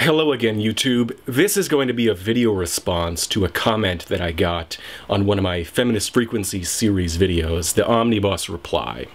Hello again, YouTube. This is going to be a video response to a comment that I got on one of my Feminist Frequency Series videos, the Omnibus Reply.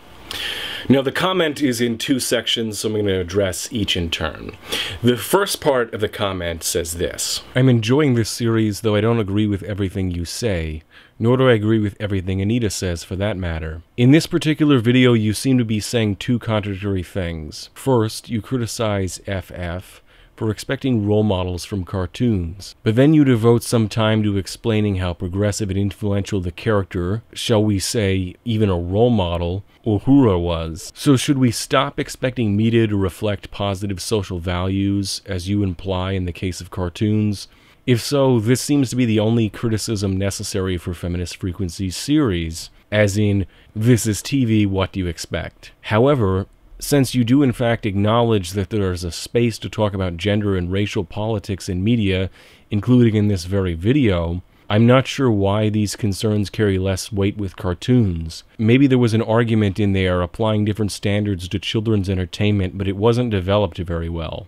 Now, the comment is in two sections, so I'm going to address each in turn. The first part of the comment says this: I'm enjoying this series, though I don't agree with everything you say, nor do I agree with everything Anita says, for that matter. In this particular video, you seem to be saying two contradictory things. First, you criticize FF for expecting role models from cartoons, but then you devote some time to explaining how progressive and influential the character, shall we say, even a role model, Uhura was. So should we stop expecting media to reflect positive social values, as you imply in the case of cartoons? If so, this seems to be the only criticism necessary for Feminist Frequency Series, as in, this is TV, what do you expect? However, since you do in fact acknowledge that there is a space to talk about gender and racial politics in media, including in this very video, I'm not sure why these concerns carry less weight with cartoons. Maybe there was an argument in there applying different standards to children's entertainment, but it wasn't developed very well.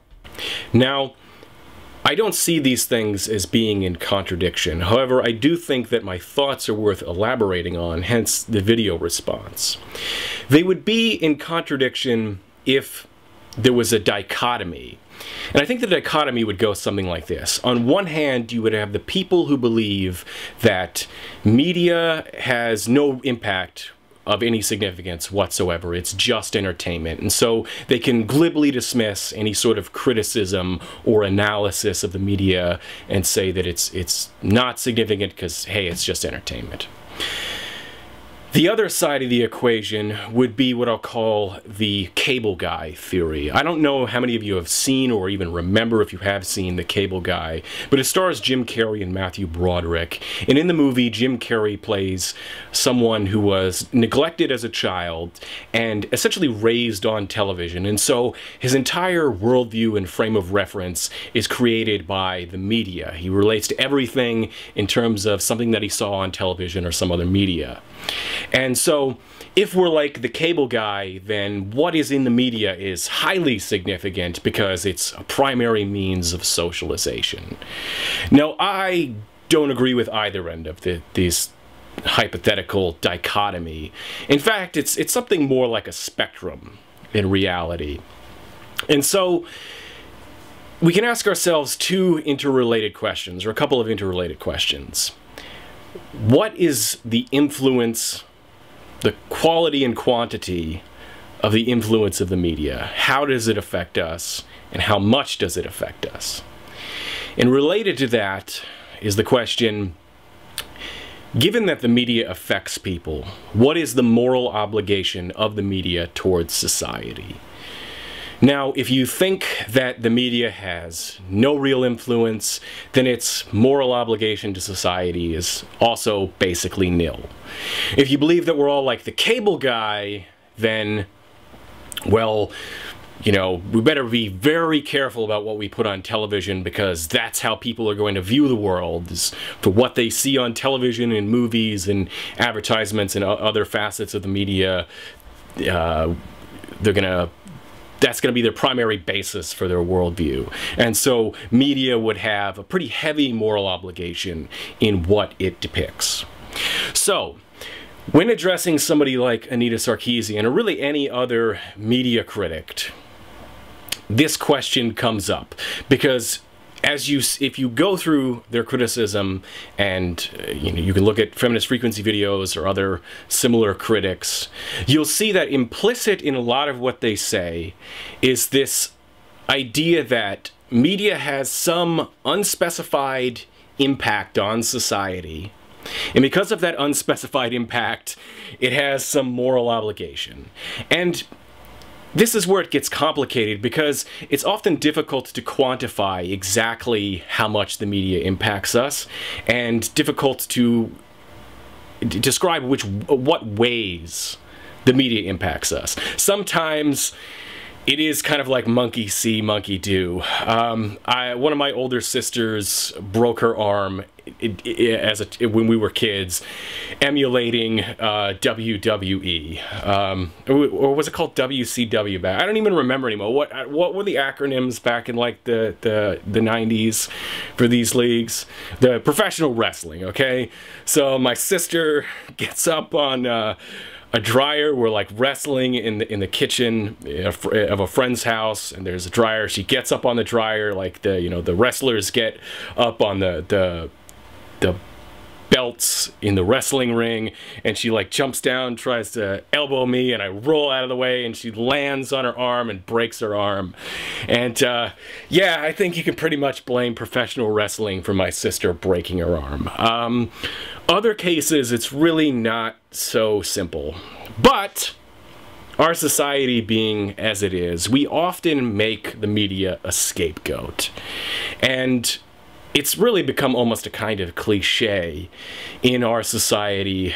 Now, I don't see these things as being in contradiction. However, I do think that my thoughts are worth elaborating on, hence the video response. They would be in contradiction if there was a dichotomy. And I think the dichotomy would go something like this. On one hand, you would have the people who believe that media has no impact of any significance whatsoever. It's just entertainment. And so they can glibly dismiss any sort of criticism or analysis of the media and say that it's not significant because, hey, it's just entertainment. The other side of the equation would be what I'll call the cable guy theory. I don't know how many of you have seen or even remember if you have seen The Cable Guy, but it stars Jim Carrey and Matthew Broderick. And in the movie, Jim Carrey plays someone who was neglected as a child and essentially raised on television. And so his entire worldview and frame of reference is created by the media. He relates to everything in terms of something that he saw on television or some other media. And so, if we're like the cable guy, then what is in the media is highly significant because it's a primary means of socialization. Now, I don't agree with either end of this hypothetical dichotomy. In fact, it's something more like a spectrum in reality. And so, we can ask ourselves two interrelated questions, or a couple of interrelated questions. What is the influence, the quality and quantity of the influence of the media? How does it affect us, and how much does it affect us? And related to that is the question, given that the media affects people, what is the moral obligation of the media towards society? Now, if you think that the media has no real influence, then its moral obligation to society is also basically nil. If you believe that we're all like the cable guy, then, well, you know, we better be very careful about what we put on television because that's how people are going to view the world, is for what they see on television and movies and advertisements and other facets of the media. That's going to be their primary basis for their worldview. And so media would have a pretty heavy moral obligation in what it depicts. So, when addressing somebody like Anita Sarkeesian, or really any other media critic, this question comes up. Because if you go through their criticism, and you can look at Feminist Frequency videos or other similar critics, you'll see that implicit in a lot of what they say is this idea that media has some unspecified impact on society, and because of that unspecified impact, it has some moral obligation. And this is where it gets complicated because it's often difficult to quantify exactly how much the media impacts us, and difficult to describe what ways the media impacts us. Sometimes it is kind of like monkey see, monkey do. One of my older sisters broke her arm when we were kids, emulating WWE, or was it called WCW back? I don't even remember anymore. What were the acronyms back in like the 90s for these leagues? The professional wrestling. Okay, so my sister gets up on a dryer. We're like wrestling in the kitchen of a friend's house, and there's a dryer. She gets up on the dryer like the wrestlers get up on the belts in the wrestling ring, and she like jumps down, tries to elbow me, and I roll out of the way, and she lands on her arm and breaks her arm. And yeah, I think you can pretty much blame professional wrestling for my sister breaking her arm. Other cases, it's really not so simple. But our society being as it is, we often make the media a scapegoat. And it's really become almost a kind of cliche in our society.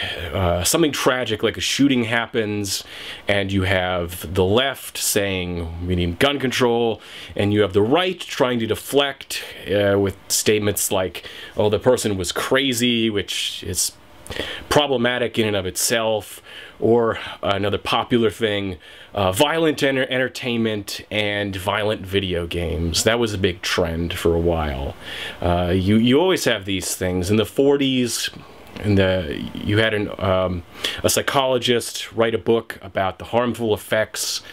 Something tragic like a shooting happens, and you have the left saying we need gun control, and you have the right trying to deflect with statements like, oh, the person was crazy, which is problematic in and of itself. Or another popular thing, violent entertainment and violent video games. That was a big trend for a while. You always have these things. In the 40s, you had a psychologist write a book about the harmful effects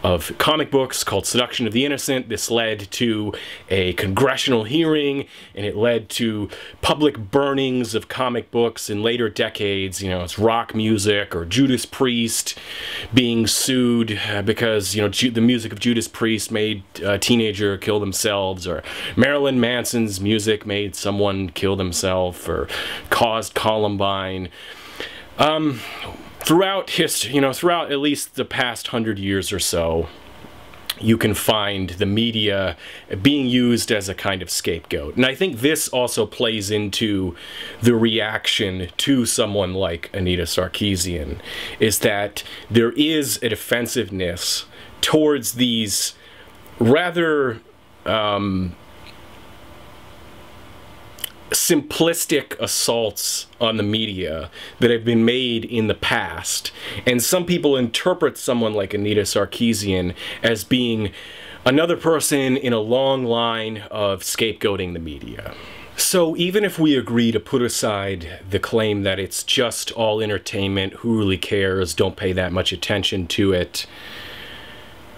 of comic books called Seduction of the Innocent. This led to a congressional hearing, and it led to public burnings of comic books in later decades. You know, it's rock music or Judas Priest being sued because, you know, the music of Judas Priest made a teenager kill themselves, or Marilyn Manson's music made someone kill themselves or caused Columbine. Throughout history, throughout at least the past 100 years or so, you can find the media being used as a kind of scapegoat. And I think this also plays into the reaction to someone like Anita Sarkeesian, is that there is a defensiveness towards these rather simplistic assaults on the media that have been made in the past. And some people interpret someone like Anita Sarkeesian as being another person in a long line of scapegoating the media. So even if we agree to put aside the claim that it's just all entertainment, who really cares, don't pay that much attention to it,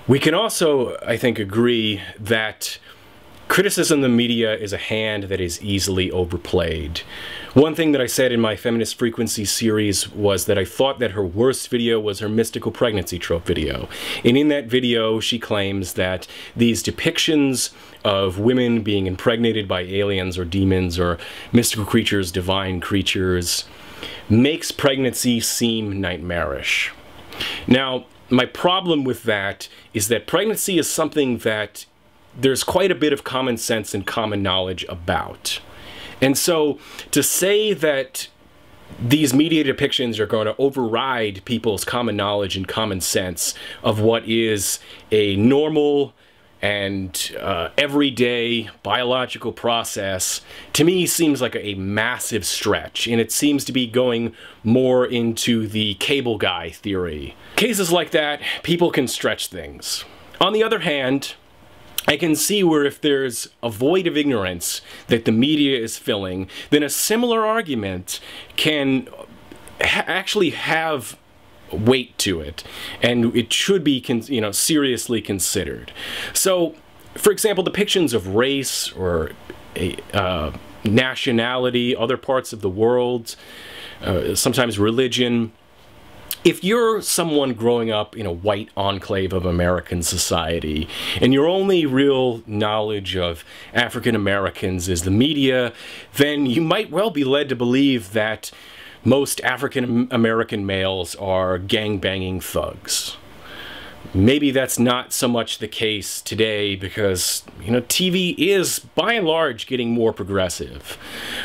we can also, I think, agree that criticism of the media is a hand that is easily overplayed. One thing that I said in my Feminist Frequency series was that I thought that her worst video was her mystical pregnancy trope video. And in that video, she claims that these depictions of women being impregnated by aliens or demons or mystical creatures, divine creatures, makes pregnancy seem nightmarish. Now, my problem with that is that pregnancy is something that there's quite a bit of common sense and common knowledge about. And so to say that these media depictions are going to override people's common knowledge and common sense of what is a normal and everyday biological process, to me seems like a massive stretch, and it seems to be going more into the cable guy theory. Cases like that, people can stretch things. On the other hand, I can see where if there's a void of ignorance that the media is filling, then a similar argument can actually have weight to it, and it should be seriously considered. So, for example, depictions of race or nationality, other parts of the world, sometimes religion. If you're someone growing up in a white enclave of American society, and your only real knowledge of African Americans is the media, then you might well be led to believe that most African American males are gang-banging thugs. Maybe that's not so much the case today because, TV is, by and large, getting more progressive.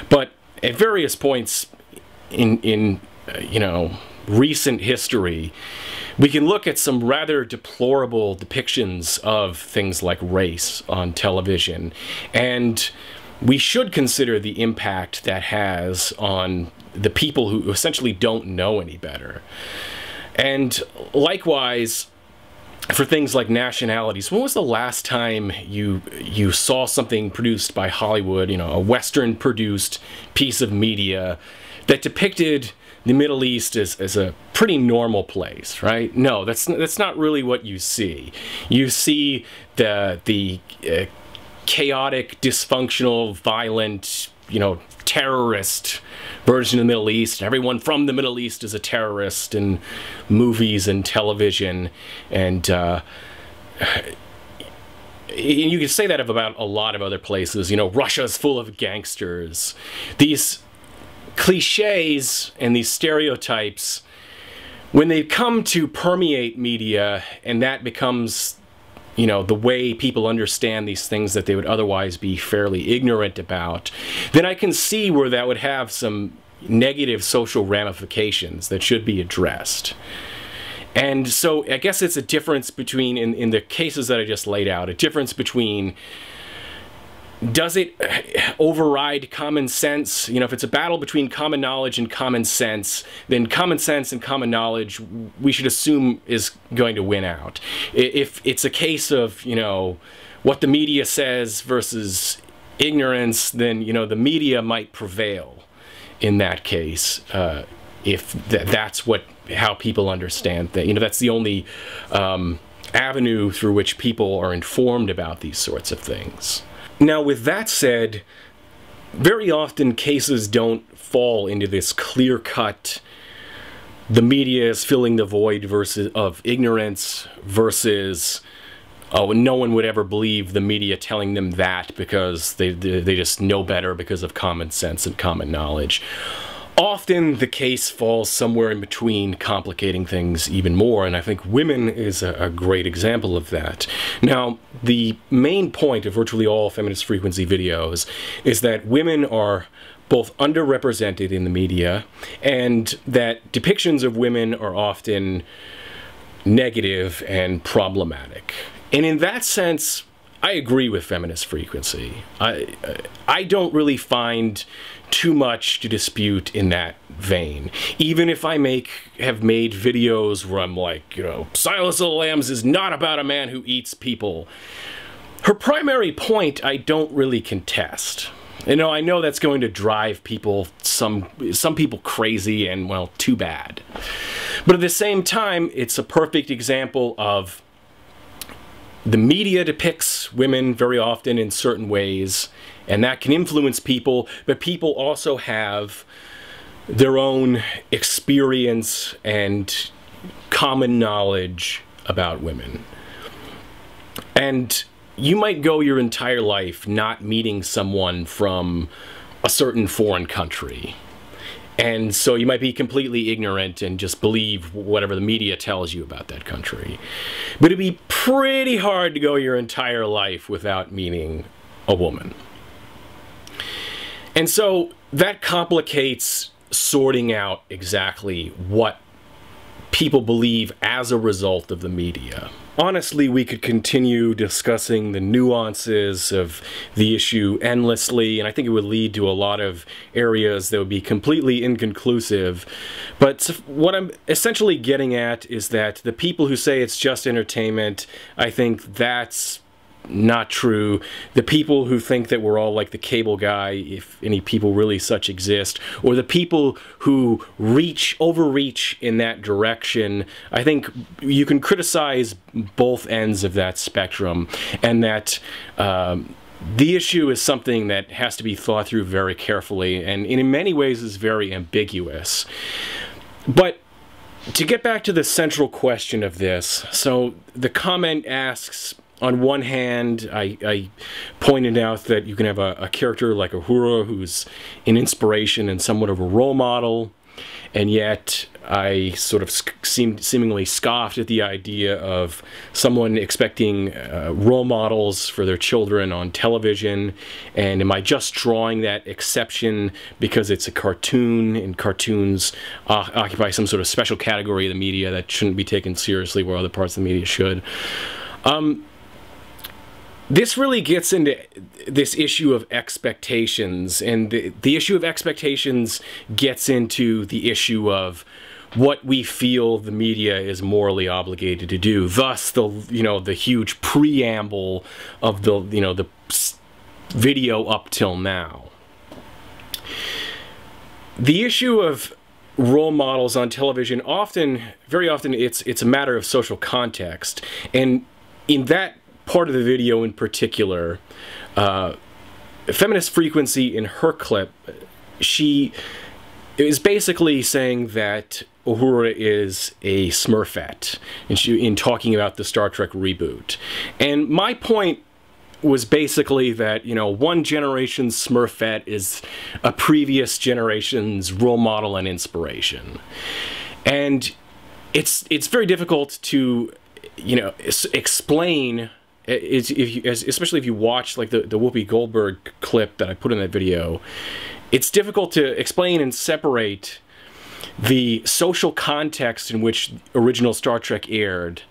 But at various points in recent history, We can look at some rather deplorable depictions of things like race on television, and we should consider the impact that has on the people who essentially don't know any better. And likewise, for things like nationalities, when was the last time you saw something produced by Hollywood, a Western-produced piece of media that depicted the Middle East as a pretty normal place, right? No, that's not really what you see. You see the chaotic, dysfunctional, violent, terrorist version of the Middle East. Everyone from the Middle East is a terrorist in movies and television, and you can say that about a lot of other places. Russia's full of gangsters. These cliches and these stereotypes, when they come to permeate media, and that becomes the way people understand these things that they would otherwise be fairly ignorant about, then I can see where that would have some negative social ramifications that should be addressed. And so I guess it's a difference between, in the cases that I just laid out, a difference between, does it override common sense? If it's a battle between common knowledge and common sense, then common sense and common knowledge, we should assume, is going to win out. If it's a case of, what the media says versus ignorance, then, the media might prevail in that case, if that's how people understand that. That's the only avenue through which people are informed about these sorts of things. Now, with that said, very often cases don't fall into this clear-cut, the media is filling the void of ignorance versus, oh, no one would ever believe the media telling them that because they just know better because of common sense and common knowledge. Often the case falls somewhere in between, complicating things even more, and I think women is a great example of that. Now, the main point of virtually all feminist frequency videos is that women are both underrepresented in the media, and that depictions of women are often negative and problematic. And in that sense, I agree with feminist frequency. I don't really find too much to dispute in that vein. Even if I have made videos where I'm like, Silence of the Lambs is not about a man who eats people. Her primary point I don't really contest. I know that's going to drive people, some people crazy, and, well, too bad. But at the same time, it's a perfect example of the media depicts women very often in certain ways, and that can influence people, but people also have their own experience and common knowledge about women. And you might go your entire life not meeting someone from a certain foreign country. And so you might be completely ignorant and just believe whatever the media tells you about that country. But it'd be pretty hard to go your entire life without meeting a woman. And so that complicates sorting out exactly what people believe as a result of the media. Honestly, we could continue discussing the nuances of the issue endlessly, and I think it would lead to a lot of areas that would be completely inconclusive. But what I'm essentially getting at is that the people who say it's just entertainment, I think that's not true. The people who think that we're all like the cable guy, if any people really such exist, or the people who overreach in that direction, I think you can criticize both ends of that spectrum, and that the issue is something that has to be thought through very carefully, and in many ways is very ambiguous. But to get back to the central question of this, so the comment asks, on one hand, I pointed out that you can have a character like Uhura who's an inspiration and somewhat of a role model. and yet I sort of seemingly scoffed at the idea of someone expecting role models for their children on television, and am I just drawing that exception because it's a cartoon, and cartoons occupy some sort of special category of the media that shouldn't be taken seriously where other parts of the media should? This really gets into this issue of expectations, and the issue of expectations gets into the issue of what we feel the media is morally obligated to do. Thus, the huge preamble of the video up till now. The issue of role models on television, very often, it's a matter of social context, and in that part of the video in particular, Feminist Frequency, in her clip, she is basically saying that Uhura is a Smurfette, in talking about the Star Trek reboot. And my point was basically that, one generation's Smurfette is a previous generation's role model and inspiration. And it's very difficult to, explain, especially if you watch like the Whoopi Goldberg clip that I put in that video. It's difficult to explain and separate the social context in which original Star Trek aired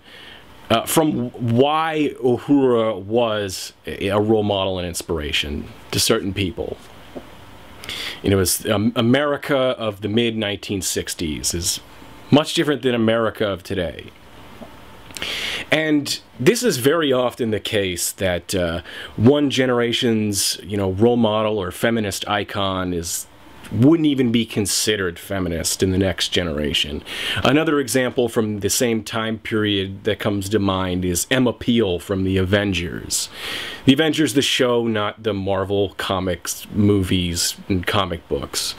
from why Uhura was a role model and inspiration to certain people. It was America of the mid-1960s is much different than America of today. And this is very often the case, that one generation's, role model or feminist icon wouldn't even be considered feminist in the next generation. Another example from the same time period that comes to mind is Emma Peel from The Avengers. The Avengers, the show, not the Marvel comics, movies, and comic books.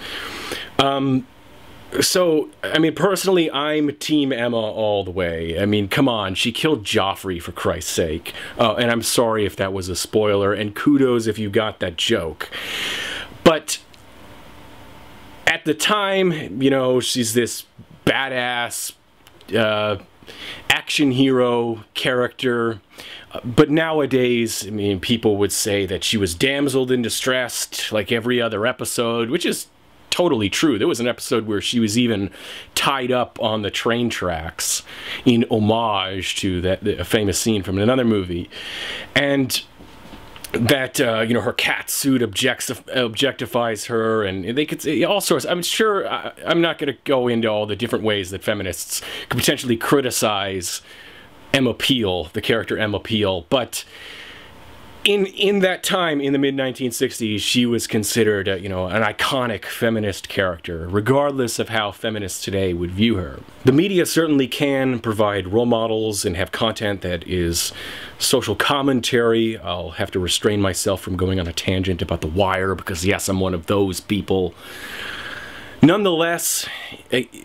So, personally, I'm Team Emma all the way. Come on, she killed Joffrey, for Christ's sake. And I'm sorry if that was a spoiler, and kudos if you got that joke. But at the time, she's this badass action hero character. But nowadays, people would say that she was damseled in distress like every other episode, which is totally true. There was an episode where she was even tied up on the train tracks in homage to a famous scene from another movie. And that, her cat suit objectifies her, and they could say all sorts. I'm sure I'm not going to go into all the different ways that feminists could potentially criticize Emma Peel, the character Emma Peel, but in that time, in the mid-1960s, she was considered, an iconic feminist character, regardless of how feminists today would view her. The media certainly can provide role models and have content that is social commentary. I'll have to restrain myself from going on a tangent about The Wire, because yes, I'm one of those people. Nonetheless,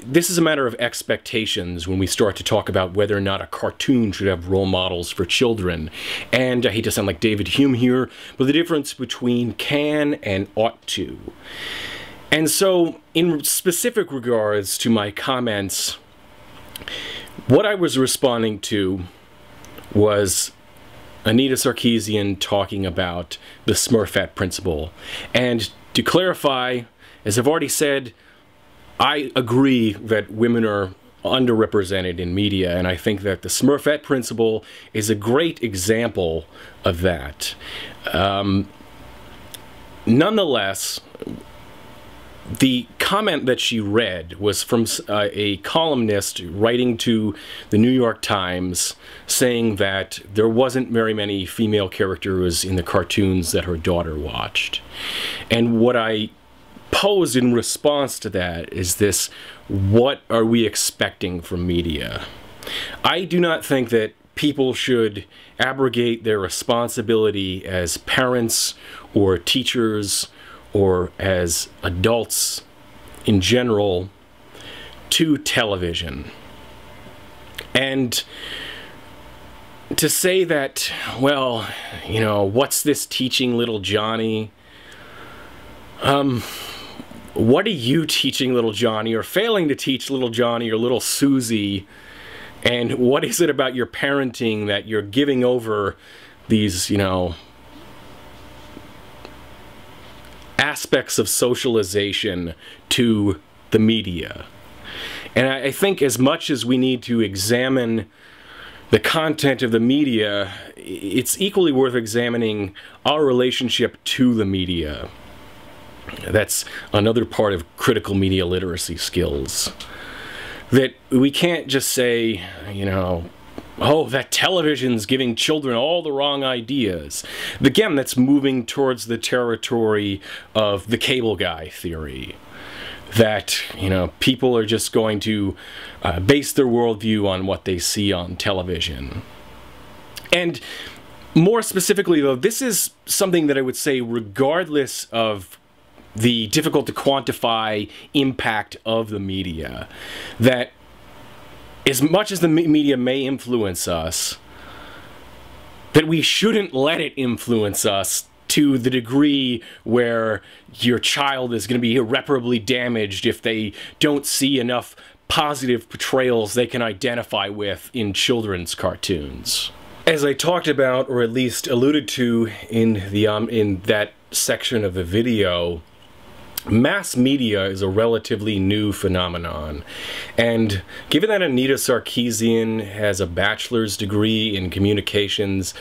this is a matter of expectations when we start to talk about whether or not a cartoon should have role models for children. And I hate to sound like David Hume here, but the difference between can and ought to. And so, in specific regards to my comments, what I was responding to was Anita Sarkeesian talking about the Smurfette principle. And to clarify, as I've already said, I agree that women are underrepresented in media, and I think that the Smurfette principle is a great example of that. Nonetheless, the comment that she read was from a columnist writing to the New York Times, saying that there wasn't very many female characters in the cartoons that her daughter watched. And what I posed in response to that is this: what are we expecting from media? I do not think that people should abrogate their responsibility as parents or teachers or as adults in general to television. And to say that, well, what's this teaching little Johnny? what are you teaching little Johnny, or failing to teach little Johnny or little Susie? And what is it about your parenting that you're giving over these, you know, aspects of socialization to the media? And I think as much as we need to examine the content of the media, it's equally worth examining our relationship to the media. That's another part of critical media literacy skills. That we can't just say, you know, oh, that television's giving children all the wrong ideas. Again, that's moving towards the territory of the cable guy theory. That, you know, people are just going to base their worldview on what they see on television. And more specifically, though, this is something that I would say regardless of the difficult to quantify impact of the media, that as much as the media may influence us, that we shouldn't let it influence us to the degree where your child is going to be irreparably damaged if they don't see enough positive portrayals they can identify with in children's cartoons. As I talked about, or at least alluded to in that section of the video, mass media is a relatively new phenomenon, and given that Anita Sarkeesian has a bachelor's degree in communications,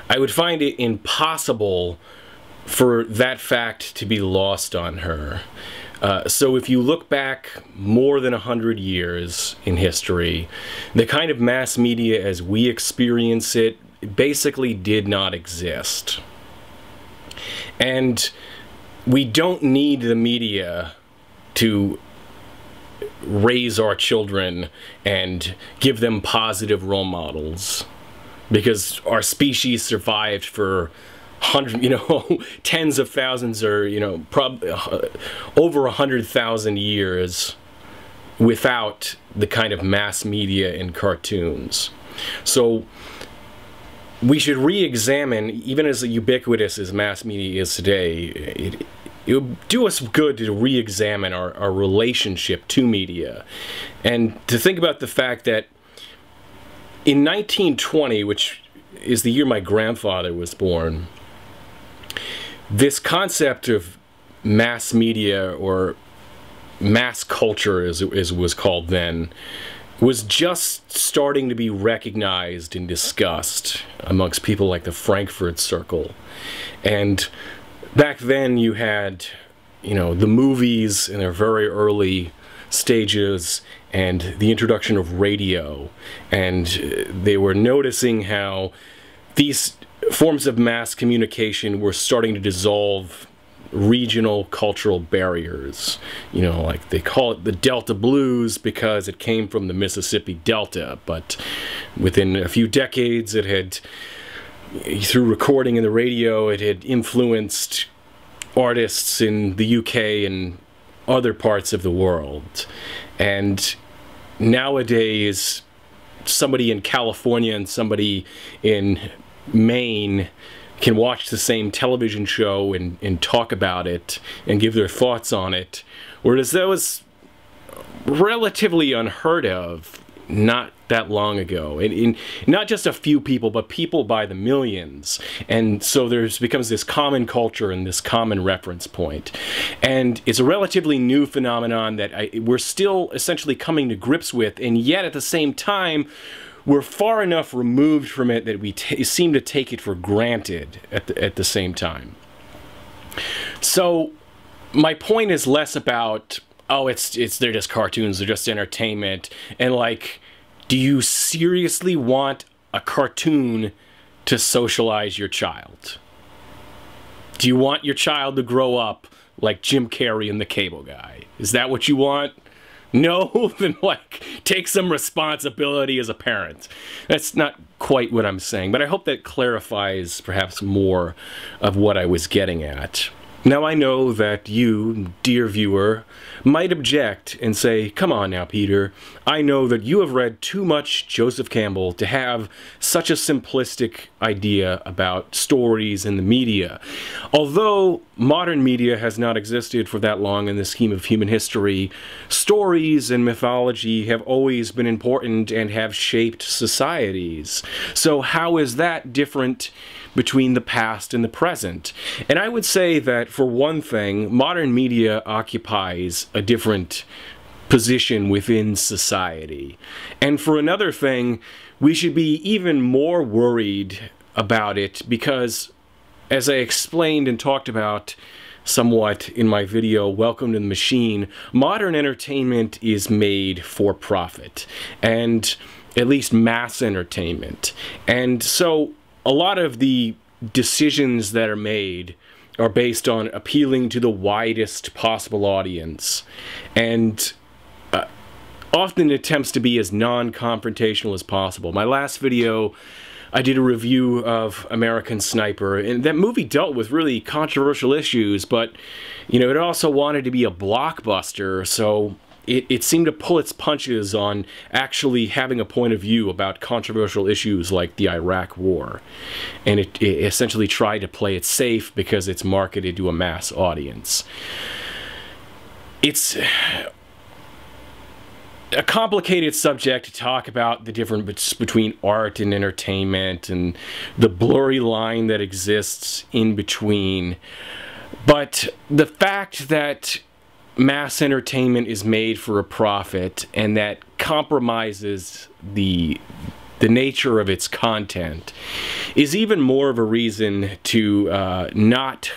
I would find it impossible for that fact to be lost on her. So if you look back more than 100 years in history, the kind of mass media as we experience it basically did not exist. And we don't need the media to raise our children and give them positive role models, because our species survived for tens of thousands, or over 100,000 years without the kind of mass media in cartoons. So we should re-examine, even as ubiquitous as mass media is today, it would do us good to re-examine our relationship to media, and to think about the fact that in 1920, which is the year my grandfather was born, this concept of mass media, or mass culture as it was called then, was just starting to be recognized and discussed amongst people like the Frankfurt Circle. And back then you had, the movies in their very early stages and the introduction of radio, and they were noticing how these forms of mass communication were starting to dissolve regional cultural barriers. Like they call it the Delta Blues because it came from the Mississippi Delta, but within a few decades it had, through recording in the radio, it had influenced artists in the UK and other parts of the world. And nowadays somebody in California and somebody in Maine can watch the same television show and talk about it and give their thoughts on it, whereas that was relatively unheard of not that long ago, and not just a few people, but people by the millions. And so becomes this common culture and this common reference point, and it's a relatively new phenomenon that we're still essentially coming to grips with, and yet at the same time we're far enough removed from it that we seem to take it for granted at the same time. So my point is less about, oh, they're just cartoons, they're just entertainment, and like, do you seriously want a cartoon to socialize your child? Do you want your child to grow up like Jim Carrey and the Cable Guy? Is that what you want? No? Then like, take some responsibility as a parent. That's not quite what I'm saying, but I hope that clarifies perhaps more of what I was getting at. Now I know that you, dear viewer, might object and say, come on now, Peter, I know that you have read too much Joseph Campbell to have such a simplistic idea about stories in the media. Although modern media has not existed for that long in the scheme of human history, stories and mythology have always been important and have shaped societies. So how is that different between the past and the present? And I would say that, for one thing, modern media occupies a different position within society. And for another thing, we should be even more worried about it because, as I explained and talked about somewhat in my video, Welcome to the Machine, modern entertainment is made for profit, and at least mass entertainment. And so a lot of the decisions that are made are based on appealing to the widest possible audience, and often attempts to be as non-confrontational as possible. My last video, I did a review of American Sniper, and that movie dealt with really controversial issues, but, you know, it also wanted to be a blockbuster, so it seemed to pull its punches on actually having a point of view about controversial issues like the Iraq War. And it essentially tried to play it safe because it's marketed to a mass audience. It's a complicated subject to talk about the difference between art and entertainment and the blurry line that exists in between. But the fact that mass entertainment is made for a profit and that compromises the nature of its content is even more of a reason to not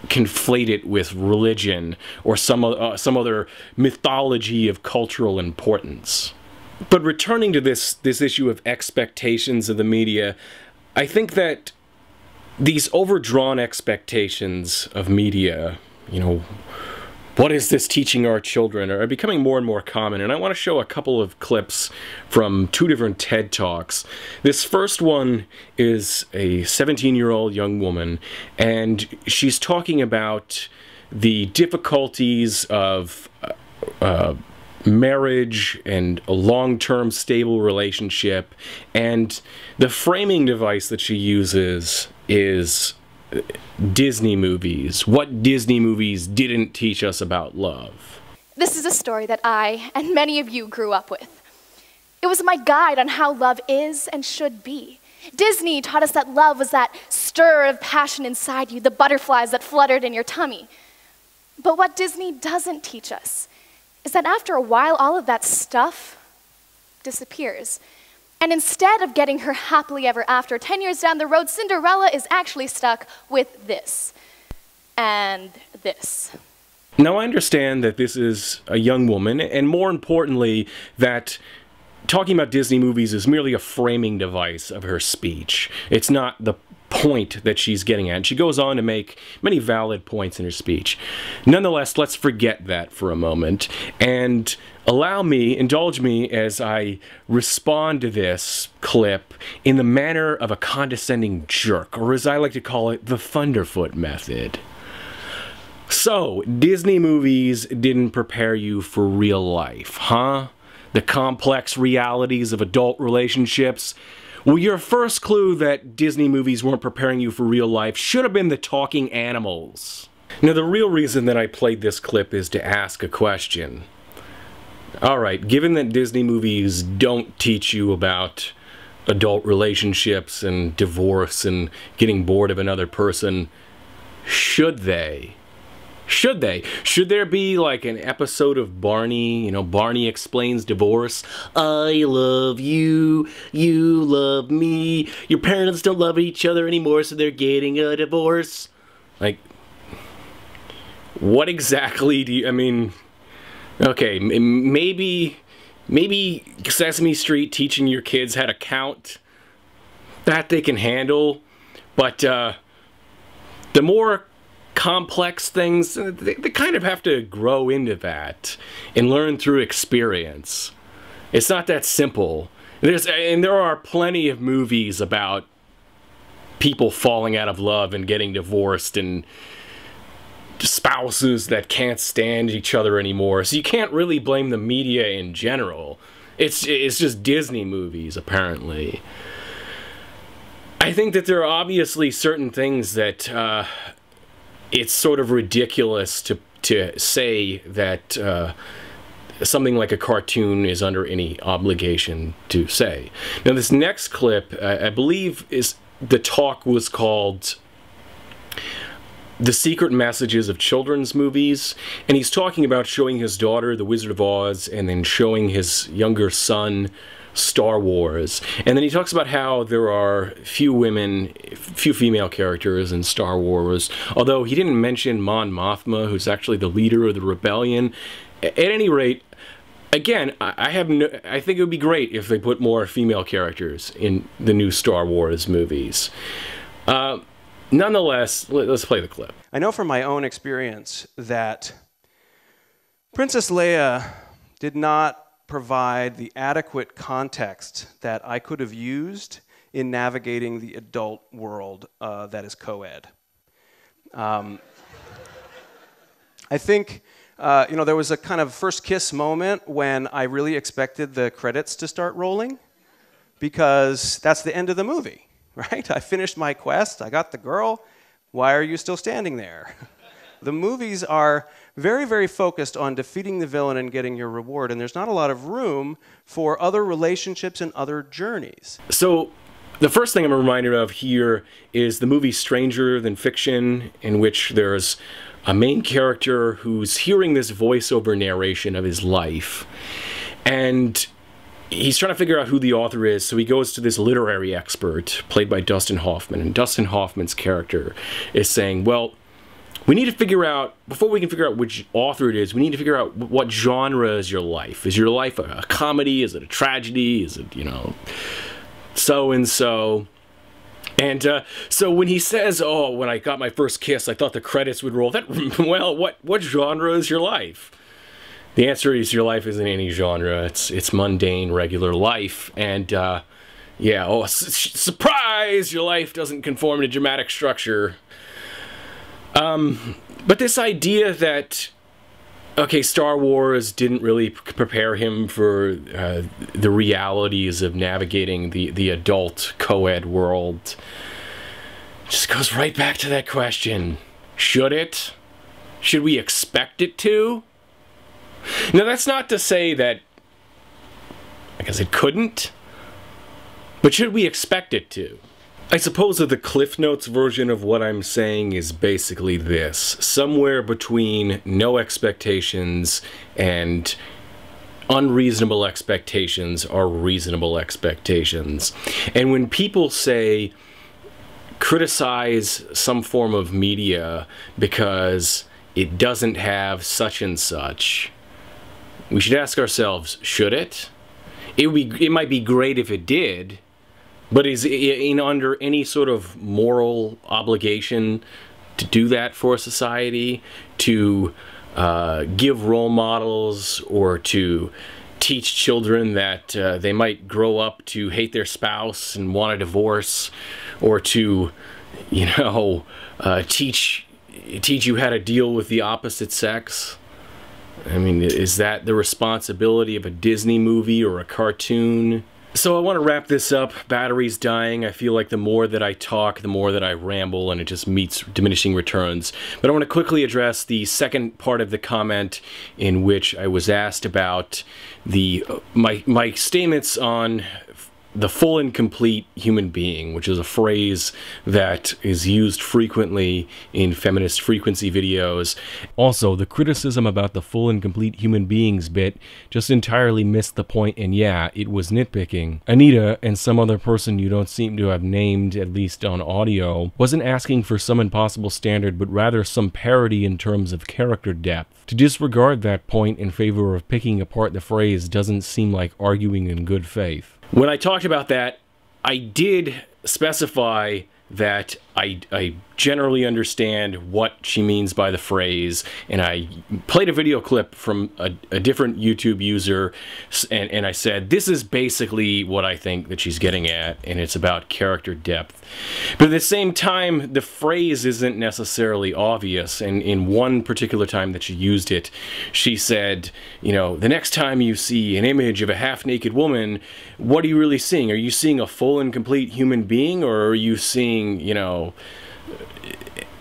conflate it with religion or some other mythology of cultural importance. But returning to this issue of expectations of the media, I think that these overdrawn expectations of media, you know, what is this teaching our children, are becoming more and more common, and I want to show a couple of clips from two different TED Talks. This first one is a 17-year-old young woman, and she's talking about the difficulties of marriage and a long-term stable relationship, and the framing device that she uses is Disney movies. What Disney movies didn't teach us about love. This is a story that I and many of you grew up with. It was my guide on how love is and should be. Disney taught us that love was that stir of passion inside you, the butterflies that fluttered in your tummy. But what Disney doesn't teach us is that after a while, all of that stuff disappears. And instead of getting her happily ever after, 10 years down the road, Cinderella is actually stuck with this and this. Now, I understand that this is a young woman, and more importantly, that talking about Disney movies is merely a framing device of her speech. It's not the point that she's getting at. And she goes on to make many valid points in her speech. Nonetheless, let's forget that for a moment and indulge me as I respond to this clip in the manner of a condescending jerk, or as I like to call it, the Thunderfoot method. So, Disney movies didn't prepare you for real life, huh? The complex realities of adult relationships. Well, your first clue that Disney movies weren't preparing you for real life should have been the talking animals. Now, the real reason that I played this clip is to ask a question. Alright, given that Disney movies don't teach you about adult relationships and divorce and getting bored of another person, should they? Should they? Should there be like an episode of Barney, you know, Barney explains divorce? I love you, you love me, your parents don't love each other anymore, so they're getting a divorce. Like, what exactly do you, I mean, okay, maybe Sesame Street teaching your kids how to count, that they can handle, but the more complex things, they kind of have to grow into that and learn through experience. It's not that simple. There are plenty of movies about people falling out of love and getting divorced, and spouses that can't stand each other anymore. So you can't really blame the media in general. It's just Disney movies, apparently. I think that there are obviously certain things that it's sort of ridiculous to say that something like a cartoon is under any obligation to say. Now, this next clip, I believe, the talk was called The Secret Messages of Children's Movies, and he's talking about showing his daughter The Wizard of Oz and then showing his younger son Star Wars. And then he talks about how there are few female characters in Star Wars, although he didn't mention Mon Mothma, who's actually the leader of the rebellion. At any rate, again, I think it would be great if they put more female characters in the new Star Wars movies. Nonetheless, let's play the clip. I know from my own experience that Princess Leia did not provide the adequate context that I could have used in navigating the adult world that is co-ed. I think there was a kind of first kiss moment when I really expected the credits to start rolling, because that's the end of the movie, right? I finished my quest, I got the girl, why are you still standing there? The movies are very, very focused on defeating the villain and getting your reward, and there's not a lot of room for other relationships and other journeys. So, the first thing I'm reminded of here is the movie Stranger Than Fiction, in which there's a main character who's hearing this voiceover narration of his life, and he's trying to figure out who the author is, so he goes to this literary expert, played by Dustin Hoffman, and Dustin Hoffman's character is saying, well, we need to figure out, before we can figure out which author it is, we need to figure out what genre is your life. Is your life a comedy? Is it a tragedy? Is it, so-and-so? And so when he says, oh, when I got my first kiss, I thought the credits would roll, well, what genre is your life? The answer is your life isn't any genre. It's mundane, regular life. And, surprise! Your life doesn't conform to dramatic structure. But this idea that, okay, Star Wars didn't really prepare him for the realities of navigating the adult co-ed world just goes right back to that question. Should it? Should we expect it to? Now, that's not to say that, I guess it couldn't, but should we expect it to? I suppose that the Cliff Notes version of what I'm saying is basically this. Somewhere between no expectations and unreasonable expectations are reasonable expectations. And when people say, criticize some form of media because it doesn't have such and such, we should ask ourselves, should it? It might be great if it did, but is it under any sort of moral obligation to do that for society? To give role models or to teach children that they might grow up to hate their spouse and want a divorce, or to, teach you how to deal with the opposite sex? I mean, is that the responsibility of a Disney movie or a cartoon? So I want to wrap this up. Battery's dying. I feel like the more that I talk, the more that I ramble, and it just meets diminishing returns. But I want to quickly address the second part of the comment, in which I was asked about my statements on the full and complete human being, which is a phrase that is used frequently in feminist frequency videos. Also, the criticism about the full and complete human beings bit just entirely missed the point, and yeah, it was nitpicking. Anita, and some other person you don't seem to have named, at least on audio, wasn't asking for some impossible standard, but rather some parity in terms of character depth. To disregard that point in favor of picking apart the phrase doesn't seem like arguing in good faith. When I talked about that, I did specify that I generally understand what she means by the phrase, and I played a video clip from a different YouTube user, and I said, this is basically what I think that she's getting at, and it's about character depth. But at the same time, the phrase isn't necessarily obvious, and in one particular time that she used it, she said, you know, the next time you see an image of a half-naked woman, what are you really seeing? Are you seeing a full and complete human being, or are you seeing, you know,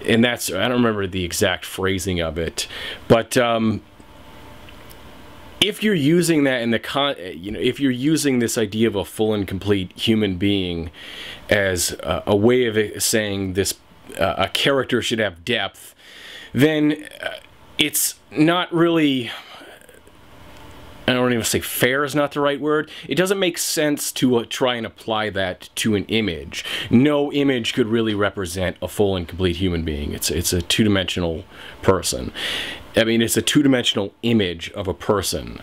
and that's, I don't remember the exact phrasing of it, but if you're using that in the if you're using this idea of a full and complete human being as a way of saying this, a character should have depth, then it's not really, I don't even say fair is not the right word. It doesn't make sense to try and apply that to an image. No image could really represent a full and complete human being. It's a two-dimensional person. I mean, it's a two-dimensional image of a person.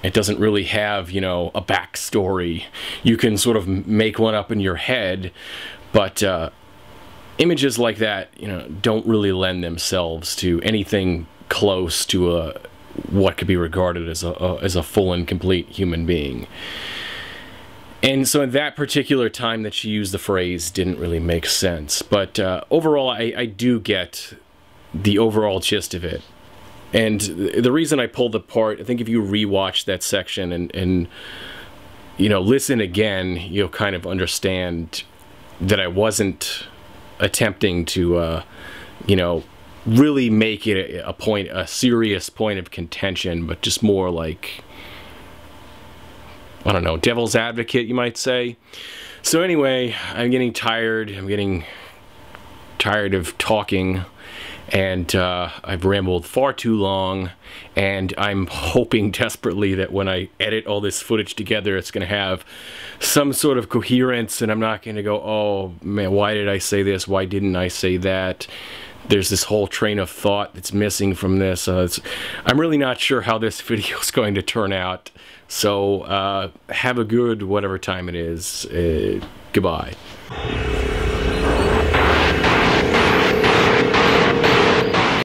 It doesn't really have, you know, a backstory. You can sort of make one up in your head, but images like that, you know, don't really lend themselves to anything close to what could be regarded as a full and complete human being. And so at that particular time that she used the phrase didn't really make sense. But overall, I do get the overall gist of it. And the reason I pulled apart, I think if you rewatch that section and you know, listen again, you'll kind of understand that I wasn't attempting to, you know, really make it a serious point of contention, but just more like, I don't know, devil's advocate, you might say. So anyway, I'm getting tired. I'm getting tired of talking, and I've rambled far too long, and I'm hoping desperately that when I edit all this footage together, it's going to have some sort of coherence, and I'm not going to go, oh man, why did I say this? Why didn't I say that? There's this whole train of thought that's missing from this. I'm really not sure how this video is going to turn out. So have a good whatever time it is. Goodbye.